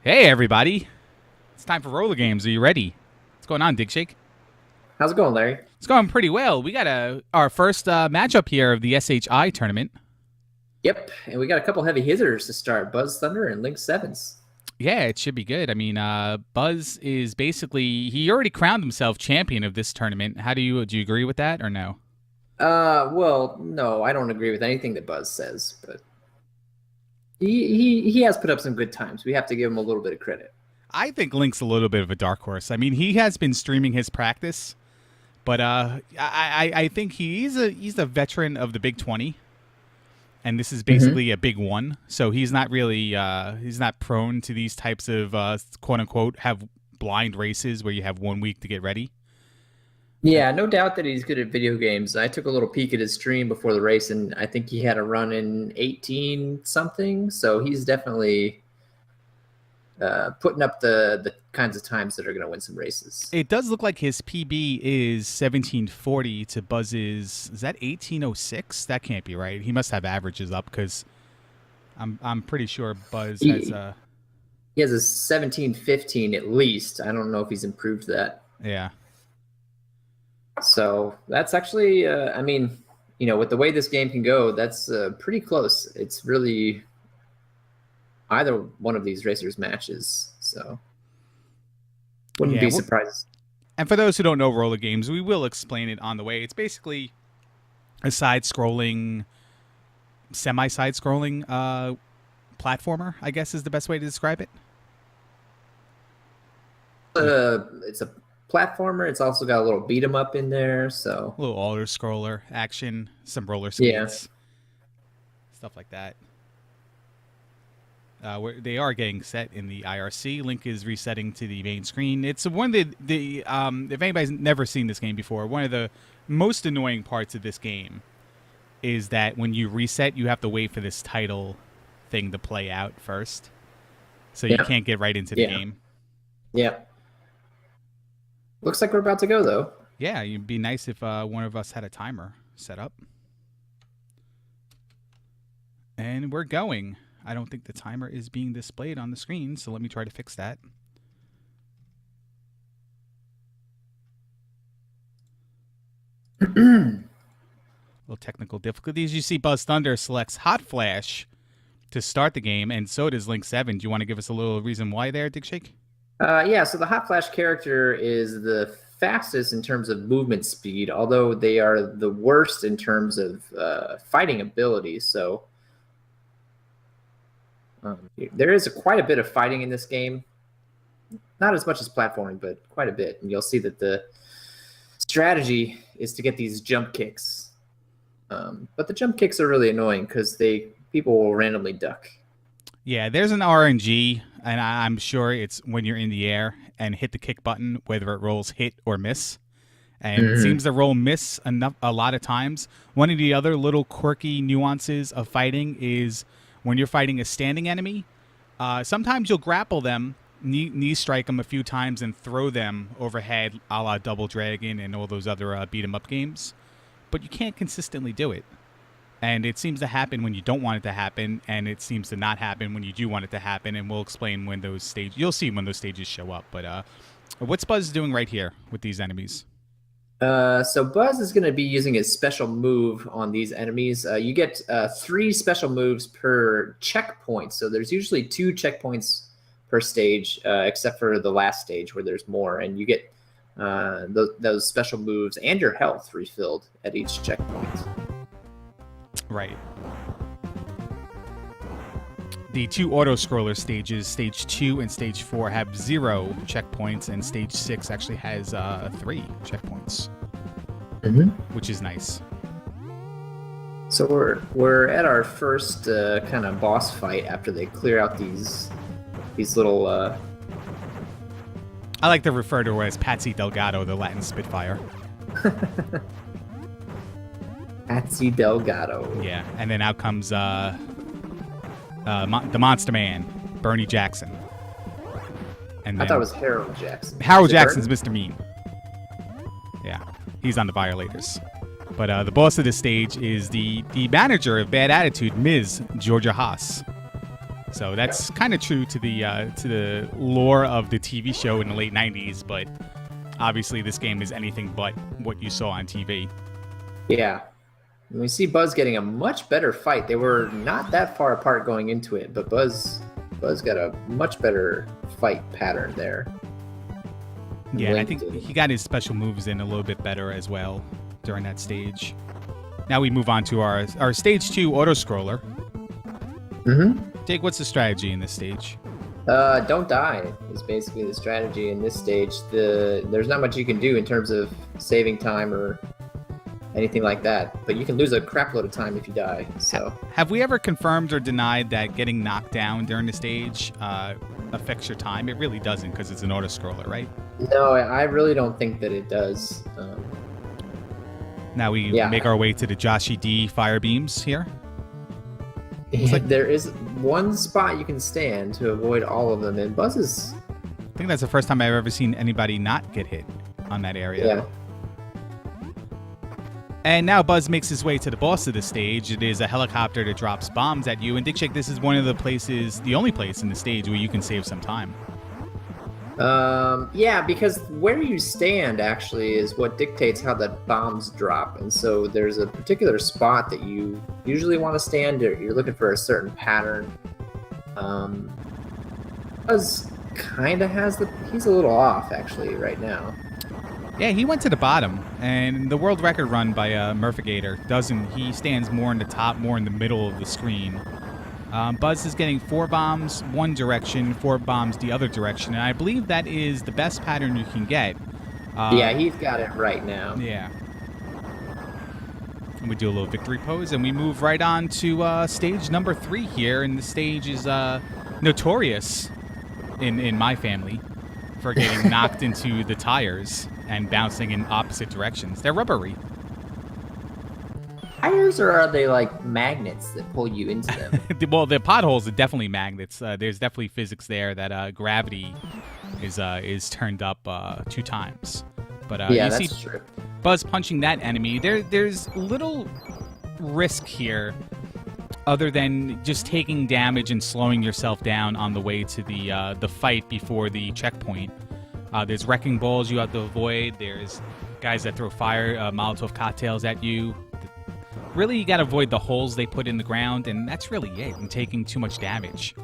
Hey, everybody. It's time for Rollergames. Are you ready? What's going on, Dig Shake? How's it going, Larry? It's going pretty well. We got our first matchup here of the SHI tournament. Yep, and we got a couple heavy hitters to start: BuzzThunder and Link Sevens. Yeah, it should be good. I mean, Buzz is basically he already crowned himself champion of this tournament. Do you agree with that or no? Well, no, I don't agree with anything that Buzz says, but he has put up some good times. We have to give him a little bit of credit. I think Link's a little bit of a dark horse. I mean, he has been streaming his practice, but I think he's a veteran of the Big 20. And this is basically a big one, so he's not really he's not prone to these types of quote unquote have blind races where you have 1 week to get ready. Yeah, no doubt that he's good at video games. I took a little peek at his stream before the race, and I think he had a run in 18 something. So he's definitely putting up the kinds of times that are going to win some races. It does look like his PB is 1740 to Buzz's. Is that 1806? That can't be right. He must have averages up because I'm pretty sure Buzz has He has a 1715 at least. I don't know if he's improved that. Yeah. So that's actually, I mean, with the way this game can go, that's pretty close. It's really either one of these racers matches. So wouldn't be surprised. And for those who don't know Rollergames, we will explain it on the way. It's basically a side-scrolling, semi-side-scrolling platformer, I guess is the best way to describe it. It's a platformer. It's also got a little beat 'em up in there. So a little auto scroller action, some roller skates, stuff like that. They are getting set in the IRC. Link is resetting to the main screen. It's one of the if anybody's never seen this game before, one of the most annoying parts of this game is that when you reset, you have to wait for this title thing to play out first, so you can't get right into the game. Yeah. Looks like we're about to go though. Yeah, it'd be nice if one of us had a timer set up. And we're going. I don't think the timer is being displayed on the screen, so let me try to fix that. Little technical difficulties. You see BuzzThunder selects Hot Flash to start the game, and so does Link 7. Do you want to give us a little reason why there, Dig Shake? Yeah, so the Hot Flash character is the fastest in terms of movement speed, although they are the worst in terms of fighting ability. So there is quite a bit of fighting in this game. Not as much as platforming, but quite a bit. And you'll see that the strategy is to get these jump kicks. But the jump kicks are really annoying because people will randomly duck. Yeah, there's an RNG, and I'm sure it's when you're in the air and hit the kick button, whether it rolls hit or miss. And it seems to roll miss a lot of times. One of the other little quirky nuances of fighting is when you're fighting a standing enemy, sometimes you'll grapple them, knee strike them a few times, and throw them overhead a la Double Dragon and all those other beat-em-up games. But you can't consistently do it. And it seems to happen when you don't want it to happen, and it seems to not happen when you do want it to happen, and we'll explain when those stages... You'll see when those stages show up. But what's Buzz doing right here with these enemies? So Buzz is going to be using his special move on these enemies. You get 3 special moves per checkpoint. So there's usually 2 checkpoints per stage, except for the last stage where there's more. And you get those special moves and your health refilled at each checkpoint. Right. The 2 auto-scroller stages, Stage 2 and Stage 4, have 0 checkpoints, and Stage 6 actually has 3 checkpoints, which is nice. So we're at our first kind of boss fight after they clear out these little... I like to refer to her as Patsy Delgado, the Latin Spitfire. Patsy Delgado. Yeah, and then out comes the Monster Man, Bernie Jackson. And I thought it was Harold Jackson. Harold Jackson's Mr. Mean. Yeah, he's on the Violators. But the boss of the stage is the manager of Bad Attitude, Ms. Georgia Haas. So that's kind of true to the lore of the TV show in the late 90s, but obviously this game is anything but what you saw on TV. Yeah. And we see Buzz getting a much better fight. They were not that far apart going into it, but Buzz got a much better fight pattern there. Yeah, and I think he got his special moves in a little bit better as well during that stage. Now we move on to our stage 2 auto-scroller. Dig, what's the strategy in this stage? Don't die is basically the strategy in this stage. There's not much you can do in terms of saving time or anything like that, but you can lose a crap load of time if you die. So, have we ever confirmed or denied that getting knocked down during the stage affects your time? It really doesn't, because it's an auto-scroller, right? No, I really don't think that it does. Now we make our way to the Joshy D fire beams here. There is one spot you can stand to avoid all of them, and Buzz is... I think that's the first time I've ever seen anybody not get hit on that area. Yeah. And now Buzz makes his way to the boss of the stage. It is a helicopter that drops bombs at you. And Dick Shake, this is one of the only place in the stage where you can save some time. Yeah, because where you stand actually is what dictates how the bombs drop. And so there's a particular spot that you usually want to stand, or you're looking for a certain pattern. Buzz kind of he's a little off actually right now. Yeah, he went to the bottom, and the world record run by Murphigator doesn't. He stands more in the top, more in the middle of the screen. Buzz is getting 4 bombs one direction, 4 bombs the other direction, and I believe that is the best pattern you can get. Yeah, he's got it right now. Yeah. And we do a little victory pose, and we move right on to stage number 3 here, and the stage is notorious in my family for getting knocked into the tires and bouncing in opposite directions. They're rubbery. Tires, or are they like magnets that pull you into them? Well, the potholes are definitely magnets. There's definitely physics there that gravity is turned up 2 times. But yeah, you that's see true. Buzz punching that enemy. There's little risk here other than just taking damage and slowing yourself down on the way to the fight before the checkpoint. There's wrecking balls you have to avoid. There's guys that throw fire Molotov cocktails at you. Really, you got to avoid the holes they put in the ground, and that's really it, and taking too much damage.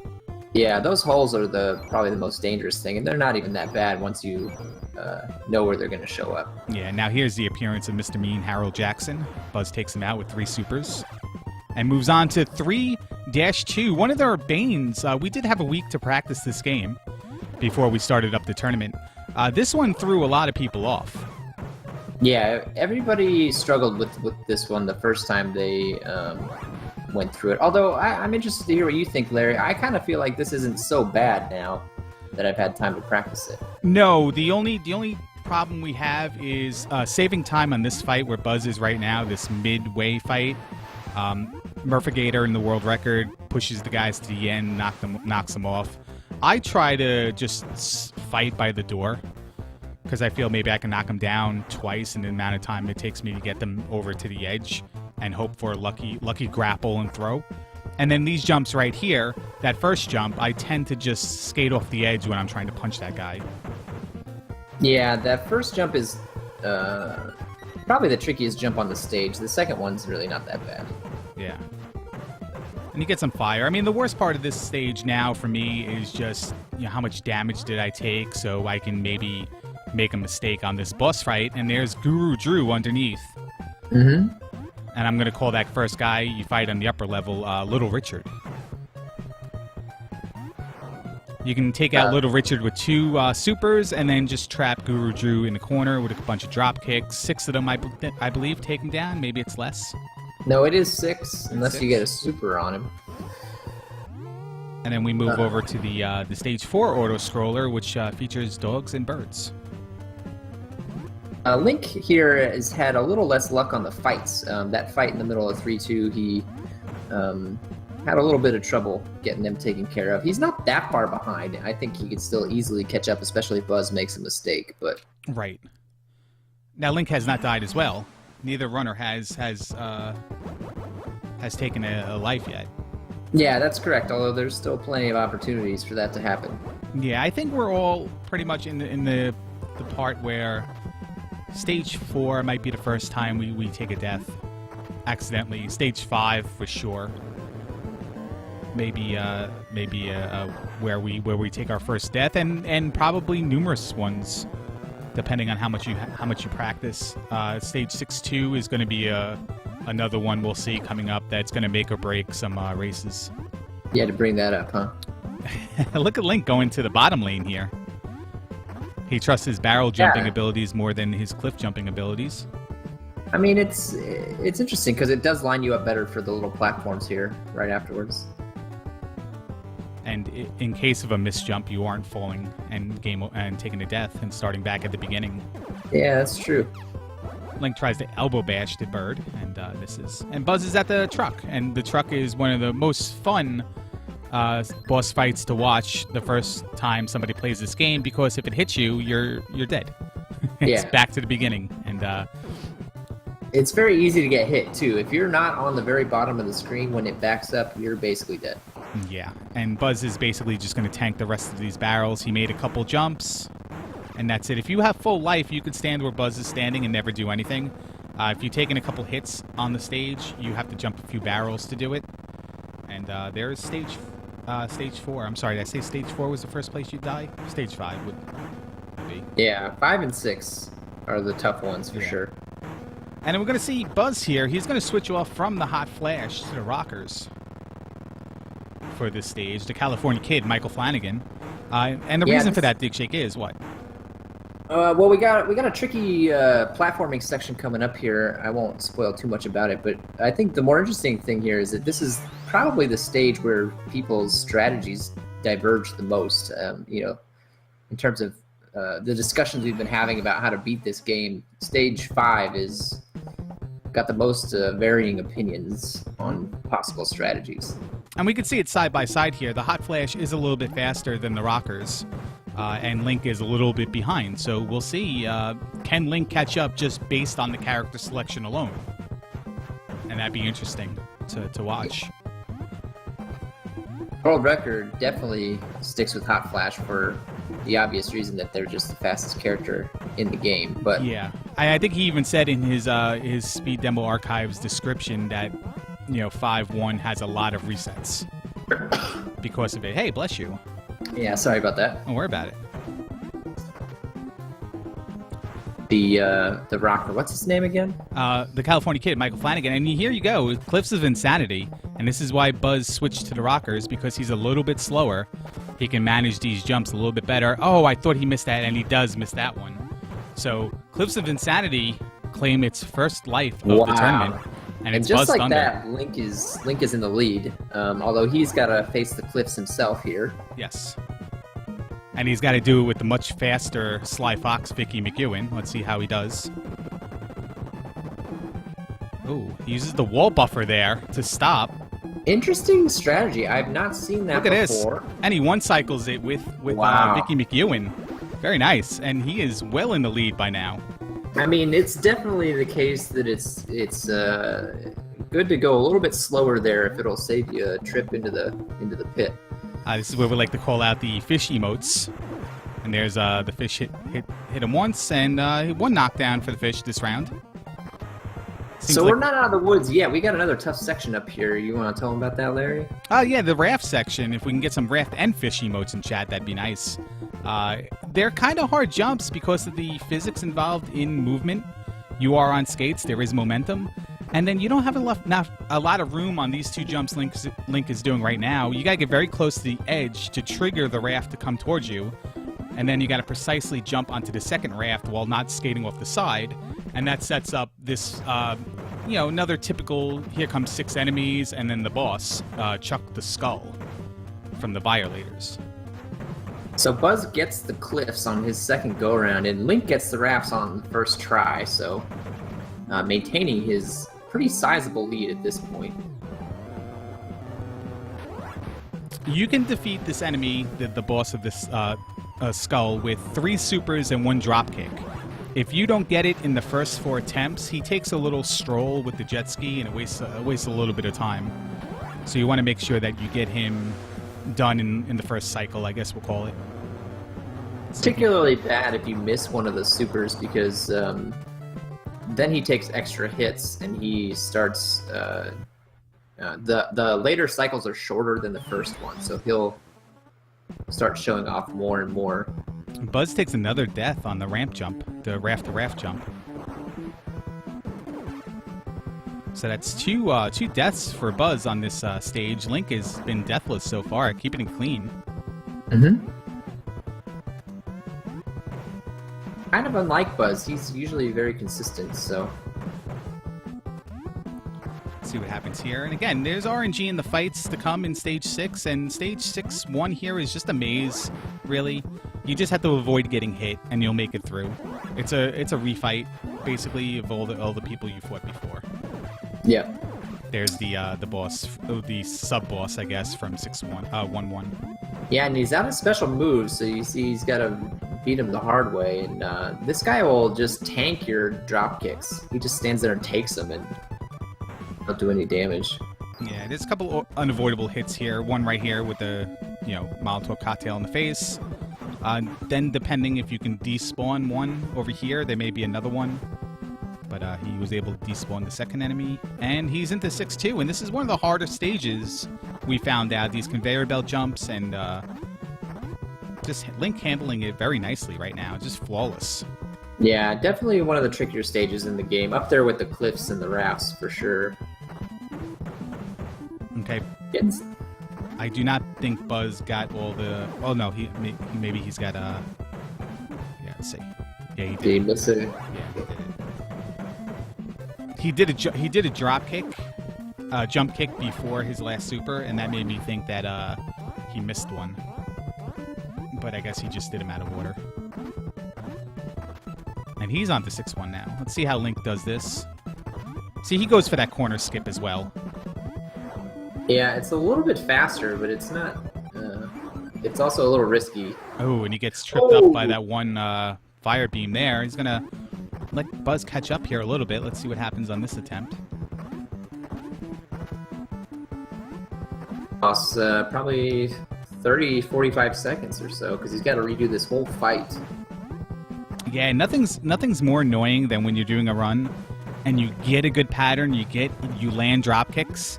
Yeah, those holes are probably the most dangerous thing, and they're not even that bad once you know where they're going to show up. Yeah, now here's the appearance of Mr. Mean, Harold Jackson. Buzz takes him out with 3 supers and moves on to 3-2. One of their banes. We did have a week to practice this game before we started up the tournament. This one threw a lot of people off. Yeah, everybody struggled with this one the first time they went through it. Although I'm interested to hear what you think, Larry. I kind of feel like this isn't so bad now that I've had time to practice it. No, the only problem we have is saving time on this fight where Buzz is right now, this midway fight. Murphigator in the world record pushes the guys to the end, knocks them off. I try to just fight by the door because I feel maybe I can knock them down twice in the amount of time it takes me to get them over to the edge and hope for a lucky grapple and throw. And then these jumps right here, that first jump, I tend to just skate off the edge when I'm trying to punch that guy. Yeah, that first jump is probably the trickiest jump on the stage. The second one's really not that bad. Yeah. And you get some fire. I mean, the worst part of this stage now for me is just, how much damage did I take so I can maybe make a mistake on this boss fight. And there's Guru Drew underneath. Mm-hmm. And I'm going to call that first guy you fight on the upper level Little Richard. You can take out Little Richard with 2 supers and then just trap Guru Drew in the corner with a bunch of drop kicks. 6 of them, I believe, take him down. Maybe it's less. No, it is 6, unless you get a super on him. And then we move over to the stage 4 auto-scroller, which features dogs and birds. Link here has had a little less luck on the fights. That fight in the middle of 3-2, he had a little bit of trouble getting them taken care of. He's not that far behind. I think he could still easily catch up, especially if Buzz makes a mistake. But right. Now, Link has not died as well. Neither runner has taken a life yet. Yeah, that's correct. Although there's still plenty of opportunities for that to happen. Yeah, I think we're all pretty much in the part where stage 4 might be the first time we take a death accidentally. Stage 5 for sure. Maybe where we take our first death, and probably numerous ones, depending on how much you practice. Stage 6-2 is going to be another one we'll see coming up that's going to make or break some races. You had to bring that up, huh? Look at Link going to the bottom lane here. He trusts his barrel jumping abilities more than his cliff jumping abilities. I mean, it's interesting because it does line you up better for the little platforms here right afterwards. And in case of a misjump, you aren't falling and taking a death and starting back at the beginning. Yeah, that's true. Link tries to elbow bash the bird, and and Buzz is at the truck, and the truck is one of the most fun boss fights to watch the first time somebody plays this game, because if it hits you, you're dead. It's back to the beginning, and it's very easy to get hit too. If you're not on the very bottom of the screen when it backs up, you're basically dead. Yeah, and Buzz is basically just going to tank the rest of these barrels. He made a couple jumps, and that's it. If you have full life, you could stand where Buzz is standing and never do anything. If you've taken a couple hits on the stage, you have to jump a few barrels to do it. And there's stage 4. I'm sorry, did I say stage 4 was the first place you'd die? Stage 5 would be. Yeah, 5 and 6 are the tough ones for sure. And we're going to see Buzz here. He's going to switch off from the Hot Flash to the Rockers for this stage. The California Kid, Michael Flanagan. And the reason for that dig shake is what? Well, we got a tricky platforming section coming up here. I won't spoil too much about it, but I think the more interesting thing here is that this is probably the stage where people's strategies diverge the most. In terms of the discussions we've been having about how to beat this game, stage 5 is got the most varying opinions on possible strategies. And we can see it side by side here. The Hot Flash is a little bit faster than the Rockers, and Link is a little bit behind. So we'll see, can Link catch up just based on the character selection alone? And that'd be interesting to watch. World record definitely sticks with Hot Flash for the obvious reason that they're just the fastest character in the game. But yeah, I think he even said in his Speed Demo Archives description that 5-1 has a lot of resets because of it. Hey, bless you. Yeah, sorry about that. Don't worry about it. The rocker, what's his name again? The California Kid, Michael Flanagan. And here you go, Cliffs of Insanity. And this is why Buzz switched to the Rockers, because he's a little bit slower. He can manage these jumps a little bit better. Oh, I thought he missed that, and he does miss that one. So Cliffs of Insanity claim its first life of the tournament. And it's just like BuzzThunder. that, Link is in the lead, although he's got to face the cliffs himself here. Yes. And he's got to do it with the much faster Sly Fox Vicky McEwen. Let's see how he does. Oh, he uses the wall buffer there to stop. Interesting strategy. I've not seen that before. Look at this. And he one-cycles it with Vicky McEwen. Very nice. And he is well in the lead by now. I mean, it's definitely the case that it's good to go a little bit slower there if it'll save you a trip into the pit. This is where we like to call out the fish emotes. And there's the fish hit him once, and one knockdown for the fish this round. So we're not out of the woods yet. We got another tough section up here. You want to tell them about that, Larry? Yeah, the raft section. If we can get some raft and fish emotes in chat, that'd be nice. They're kind of hard jumps because of the physics involved in movement. You are on skates. There is momentum. And then you don't have a lot of room on these two jumps Link is doing right now. You got to get very close to the edge to trigger the raft to come towards you. And then you got to precisely jump onto the second raft while not skating off the side. And that sets up this, another typical, here comes 6 enemies, and then the boss, Chuck the Skull from the Violators. So Buzz gets the cliffs on his second go-around, and Link gets the rafts on the first try, so maintaining his pretty sizable lead at this point. You can defeat this enemy, the boss of this skull, with 3 supers and 1 dropkick. If you don't get it in the first 4 attempts, he takes a little stroll with the jet ski, and it wastes a little bit of time. So you want to make sure that you get him done in the first cycle, I guess we'll call it. Particularly bad if you miss one of the supers, because then he takes extra hits and he starts. The later cycles are shorter than the first one, so he'll start showing off more and more. Buzz takes another death on the ramp jump, the raft jump. So that's two deaths for Buzz on this stage. Link has been deathless so far, keeping it clean. Mm-hmm. Kind of unlike Buzz, he's usually very consistent, so... Let's see what happens here. And again, there's RNG in the fights to come in Stage 6, and Stage 6-1 here is just a maze, really. You just have to avoid getting hit, and you'll make it through. It's a refight, basically, of all the people you fought before. Yeah. There's the boss, the sub-boss, I guess, from 1-1. Yeah, and he's out of special moves, so you see he's got to beat him the hard way, and this guy will just tank your drop kicks. He just stands there and takes them and don't do any damage. Yeah, there's a couple unavoidable hits here. One right here with the, Molotov cocktail in the face. Then depending if you can despawn one over here, there may be another one. But he was able to despawn the second enemy. And he's into 6-2, and this is one of the harder stages we found out. These conveyor belt jumps and just Link handling it very nicely right now. Just flawless. Yeah, definitely one of the trickier stages in the game. Up there with the cliffs and the rafts, for sure. Okay. Yes. I do not think Buzz got all the... Oh, no, maybe he's got... Yeah, let's see. Yeah, he did. Did he miss it? Yeah, he did it. He did a drop kick, jump kick before his last super, and that made me think that he missed one. But I guess he just did him out of order. And he's on to 6-1 now. Let's see how Link does this. See, he goes for that corner skip as well. Yeah, it's a little bit faster, but it's not... it's also a little risky. Oh, and he gets tripped up by that one fire beam there. He's going to let Buzz catch up here a little bit. Let's see what happens on this attempt. Lost probably 30, 45 seconds or so, because he's got to redo this whole fight. Yeah, nothing's more annoying than when you're doing a run and you get a good pattern, you land drop kicks,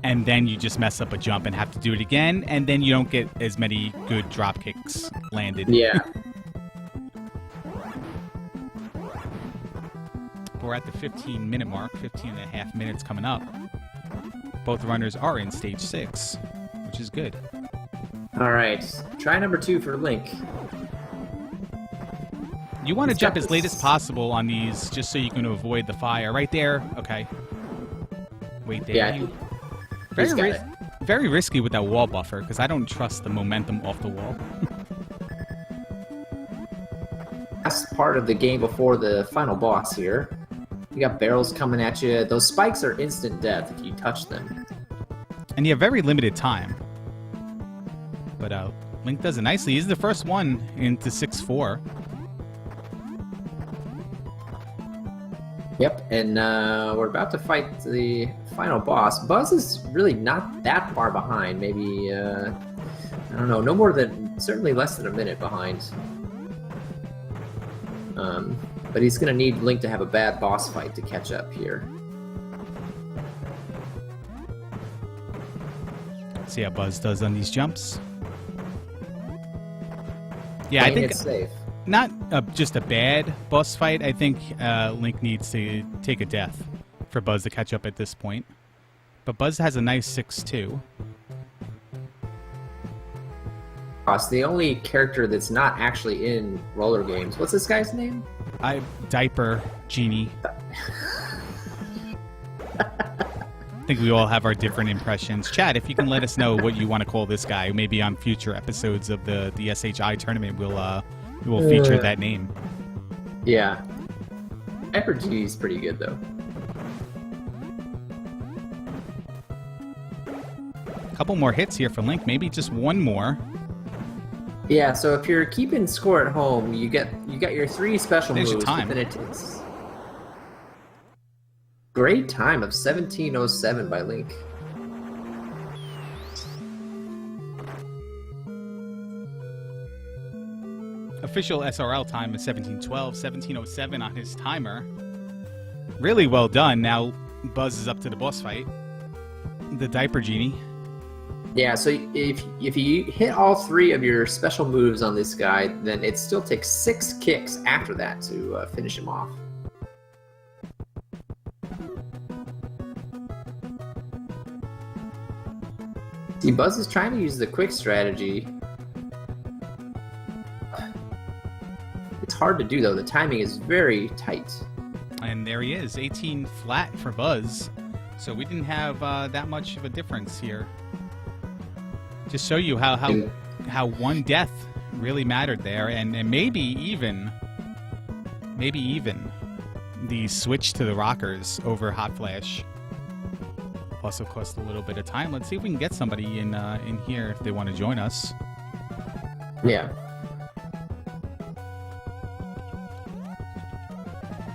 and then you just mess up a jump and have to do it again, and then you don't get as many good drop kicks landed. Yeah. We're at the 15-minute mark, 15 and a half minutes coming up. Both runners are in Stage 6, which is good. All right, try number 2 for Link. You want to jump as late as possible on these just so you can avoid the fire. Right there. Okay. Wait there. Yeah. Very risky with that wall buffer, because I don't trust the momentum off the wall. Last part of the game before the final boss here. You got barrels coming at you. Those spikes are instant death if you touch them. And you have very limited time. But Link does it nicely. He's the first one into 6-4. Yep, and we're about to fight the final boss. Buzz is really not that far behind. Maybe, I don't know, no more than, certainly less than a minute behind. But he's going to need Link to have a bad boss fight to catch up here. See how Buzz does on these jumps. Yeah, I think it's safe. Not just a bad boss fight. I think Link needs to take a death for Buzz to catch up at this point. But Buzz has a nice 6-2. The only character that's not actually in Rollergames. What's this guy's name? Diaper Genie. I think we all have our different impressions. Chad, if you can let us know what you want to call this guy, maybe on future episodes of the SHITournament, we'll feature that name. Yeah. Diaper Genie's pretty good, though. A couple more hits here for Link. Maybe just one more. Yeah, so if you're keeping score at home, you got your 3 special There's moves. your time. But then it's great time of 17:07 by Link. official SRL time is 17:12, 17:07 on his timer. Really well done. Now Buzz is up to the boss fight. The Diaper Genie. Yeah, so if you hit all 3 of your special moves on this guy, then it still takes 6 kicks after that to finish him off. See, Buzz is trying to use the quick strategy. It's hard to do, though. The timing is very tight. And there he is, 18 flat for Buzz. So we didn't have that much of a difference here. Just show you how one death really mattered there, and maybe even the switch to the rockers over Hot Flash also cost a little bit of time. Let's see if we can get somebody in here if they want to join us. Yeah.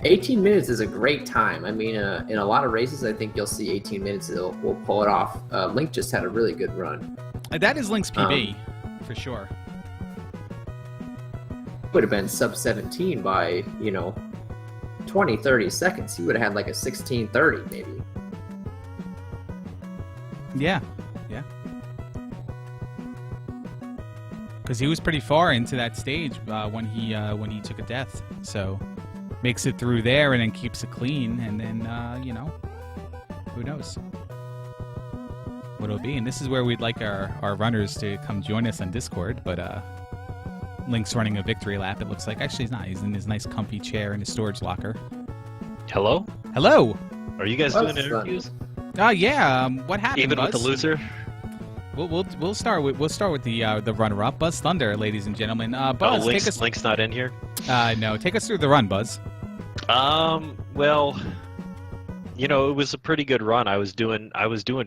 18 minutes is a great time. I mean, in a lot of races, I think you'll see 18 minutes. We'll pull it off. Link just had a really good run. That is Link's PB, for sure. Would have been sub 17 by, 20, 30 seconds. He would have had like a 16:30 maybe. Yeah. Because he was pretty far into that stage when he took a death. So makes it through there and then keeps it clean, and then who knows what it'll be. And this is where we'd like our runners to come join us on Discord, but Link's running a victory lap, it looks like. Actually, he's not. He's in his nice comfy chair in his storage locker. Hello? Are you guys doing interviews? Yeah. What happened, Even Buzz? with the loser? We'll start with the runner-up, BuzzThunder, ladies and gentlemen. Buzz, Link's not in here. No, take us through the run, Buzz. Well, it was a pretty good run. I was doing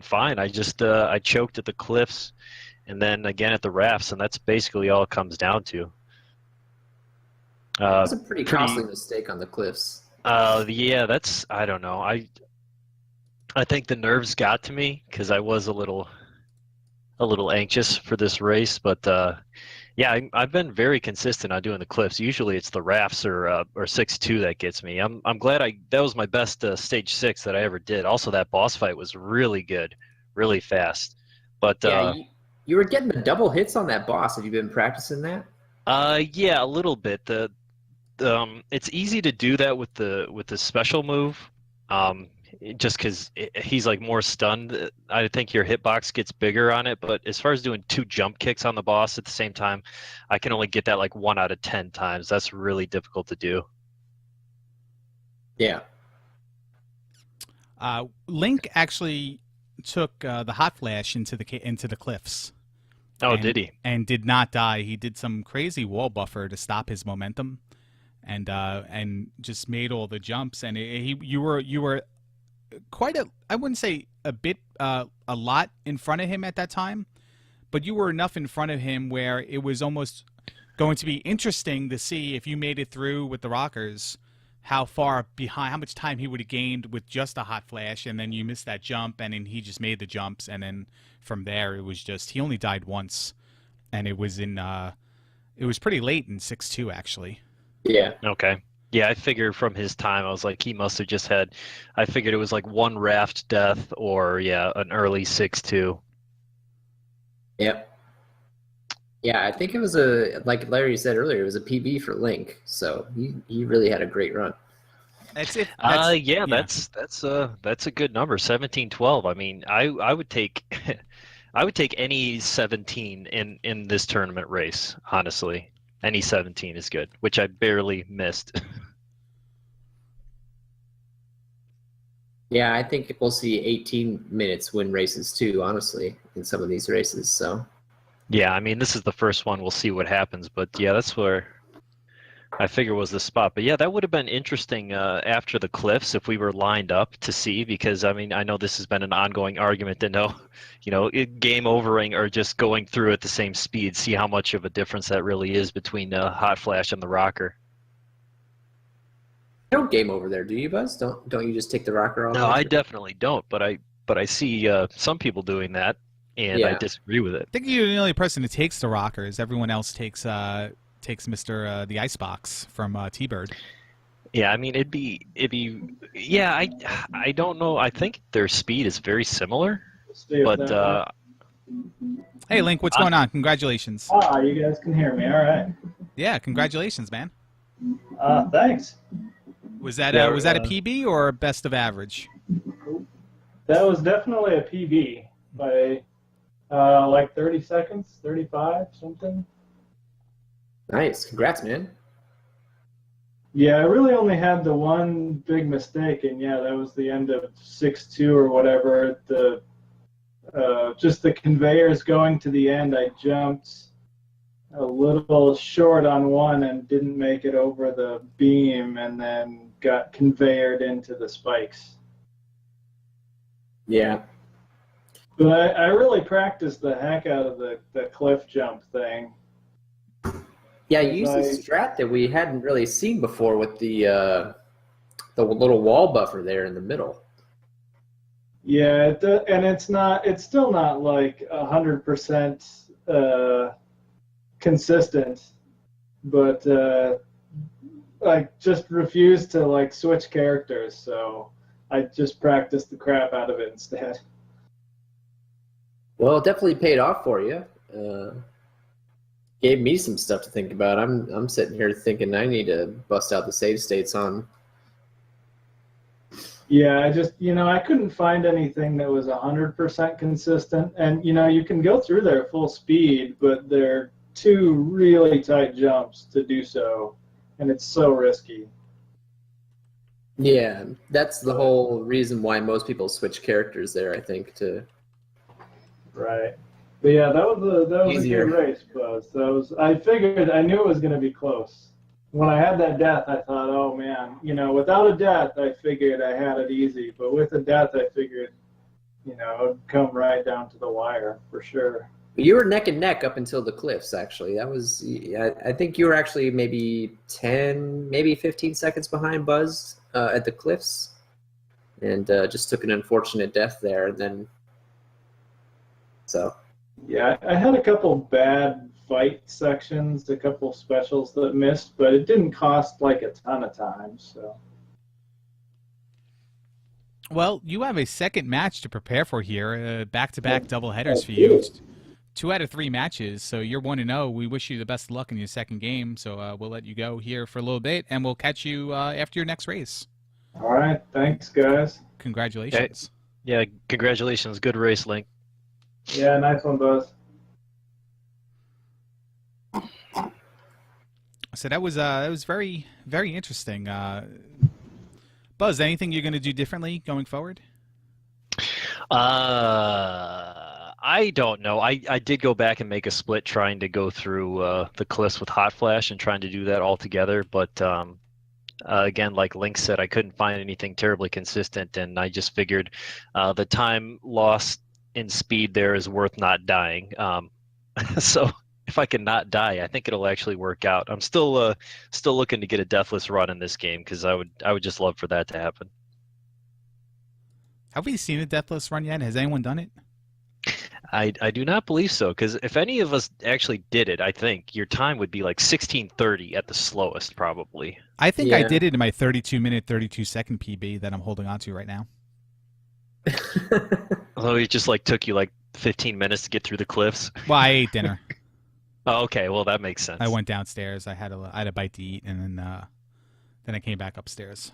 fine. I just I choked at the cliffs, and then again at the rafts, and that's basically all it comes down to. That's a pretty costly mistake on the cliffs. Yeah, I don't know. I think the nerves got to me because I was a little anxious for this race, but yeah, I've been very consistent on doing the cliffs. Usually it's the rafts or 6-2 that gets me. I'm glad that was my best stage 6 that I ever did. Also, that boss fight was really good, really fast. But yeah, you were getting the double hits on that boss. Have you been practicing that? Yeah, a little bit. It's easy to do that with the special move. Just because he's like more stunned. I think your hitbox gets bigger on it, but as far as doing 2 jump kicks on the boss at the same time, I can only get that like 1 out of 10 times. That's really difficult to do. Yeah. Link actually took the Hot Flash into the cliffs. Oh, did he? And did not die. He did some crazy wall buffer to stop his momentum, and just made all the jumps. And you were quite I wouldn't say a lot in front of him at that time, but you were enough in front of him where it was almost going to be interesting to see if you made it through with the rockers, how far behind, how much time he would have gained with just a Hot Flash, and then you missed that jump, and then he just made the jumps, and then from there it was just, he only died once, and it was pretty late in 6-2 actually. Yeah. Okay. Yeah, I figured from his time, I was like, he must have just had, I figured it was like 1 raft death or, yeah, an early 6-2. Yep. Yeah, I think it was like Larry said earlier, it was a PB for Link, so he really had a great run. That's it. Yeah, that's a good number, 17-12. I mean, I would take I would take any 17 in this tournament race, honestly. Any 17 is good, which I barely missed. Yeah, I think we'll see 18 minutes win races too, honestly, in some of these races. So. Yeah, I mean, this is the first one. We'll see what happens. But yeah, that's where I figure was the spot. But yeah, that would have been interesting after the cliffs if we were lined up to see, because I mean, I know this has been an ongoing argument to know, game overing or just going through at the same speed, see how much of a difference that really is between Hot Flash and the rocker. You don't game over there, do you, Buzz? Don't you just take the rocker off? No, I definitely don't. But I see some people doing that, and I disagree with it. I think you're the only person who takes the rockers. Everyone else takes takes Mr. The Icebox from T-Bird. Yeah, I mean yeah, I don't know. I think their speed is very similar, Stay up but that way. Hey, Link, what's going on? Congratulations. You guys can hear me. All right. Yeah, congratulations, man. Thanks. Was that Yeah, was that a PB or a best of average? That was definitely a PB by like 30 seconds, 35, something. Nice. Congrats, man. Yeah, I really only had the one big mistake, and yeah, that was the end of 6-2 or whatever. The just the conveyors going to the end, I jumped a little short on one and didn't make it over the beam, and then got conveyored into the spikes. Yeah. But I really practiced the heck out of the cliff jump thing. Yeah, you used a strat that we hadn't really seen before with the little wall buffer there in the middle. Yeah, and it's still not like 100% consistent, but I just refused to like switch characters, so I just practiced the crap out of it instead. Well, it definitely paid off for you. Gave me some stuff to think about. I'm sitting here thinking I need to bust out the save states on. Yeah, I just I couldn't find anything that was 100% consistent, and you can go through there full speed, but they're two really tight jumps to do so, and it's so risky. Yeah, that's the whole reason why most people switch characters there, I think, to Right. But yeah, that was Easier. a good race, Buzz. I knew it was going to be close. When I had that death, I thought, oh man, without a death, I figured I had it easy. But with a death, I figured, it would come right down to the wire for sure. You were neck and neck up until the cliffs, actually. That was, I think you were actually maybe 10, maybe 15 seconds behind Buzz at the cliffs, and just took an unfortunate death there. And then, so. Yeah, I had a couple bad fight sections, a couple specials that missed, but it didn't cost like a ton of time. So. Well, you have a second match to prepare for here. Back-to-back double headers for you. 2 out of 3 matches, so you're 1-0. We wish you the best of luck in your second game. So we'll let you go here for a little bit, and we'll catch you after your next race. All right, thanks, guys. Congratulations. Yeah, congratulations. Good race, Link. Yeah, nice one, Buzz. So that was very, very interesting. Buzz, anything you're going to do differently going forward? I don't know. I did go back and make a split trying to go through the cliffs with Hot Flash and trying to do that all together. But again, like Link said, I couldn't find anything terribly consistent, and I just figured the time lost in speed there is worth not dying. So if I can not die, I think it'll actually work out. I'm still looking to get a deathless run in this game because I would just love for that to happen. Have we seen a deathless run yet? Has anyone done it? I do not believe so, because if any of us actually did it, I think your time would be like 16:30 at the slowest, probably. I think I Yeah. did it in my 32-minute, 32-second PB that I'm holding on to right now. Although it just like took you like 15 minutes to get through the cliffs. Well, I ate dinner. Oh, okay, well that makes sense. I went downstairs. I had a bite to eat, and then I came back upstairs.